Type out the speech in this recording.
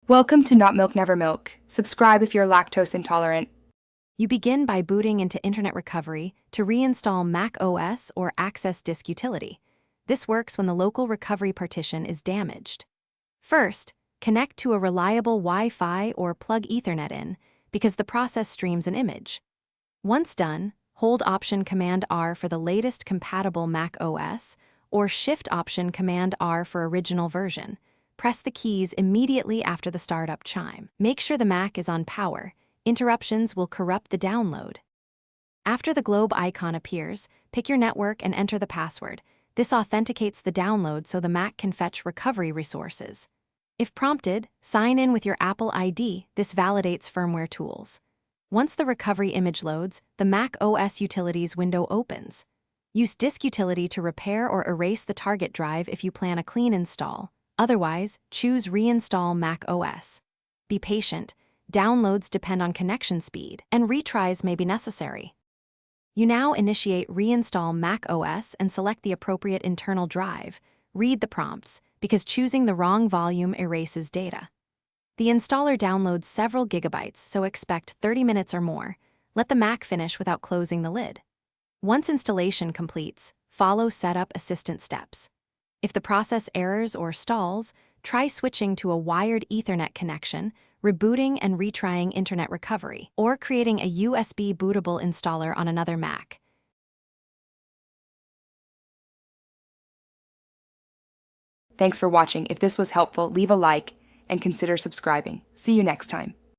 Welcome to Not Milk Never Milk. Subscribe if you're lactose intolerant. You begin by booting into Internet Recovery to reinstall Mac OS or Access Disk Utility. This works when the local recovery partition is damaged. First, connect to a reliable Wi-Fi or plug Ethernet in, because the process streams an image. Once done, hold Option Command R for the latest compatible Mac OS, or Shift Option Command R for original version. Press the keys immediately after the startup chime. Make sure the Mac is on power. Interruptions will corrupt the download. After the globe icon appears, pick your network and enter the password. This authenticates the download so the Mac can fetch recovery resources. If prompted, sign in with your Apple ID. This validates firmware tools. Once the recovery image loads, the Mac OS Utilities window opens. Use Disk Utility to repair or erase the target drive if you plan a clean install. Otherwise, choose Reinstall Mac OS. Be patient. Downloads depend on connection speed, and retries may be necessary. You now initiate Reinstall Mac OS and select the appropriate internal drive. Read the prompts, because choosing the wrong volume erases data. The installer downloads several gigabytes, so expect 30 minutes or more. Let the Mac finish without closing the lid. Once installation completes, follow Setup Assistant steps. If the process errors or stalls, try switching to a wired Ethernet connection, rebooting and retrying Internet Recovery, or creating a USB bootable installer on another Mac. Thanks for watching. If this was helpful, leave a like and consider subscribing. See you next time.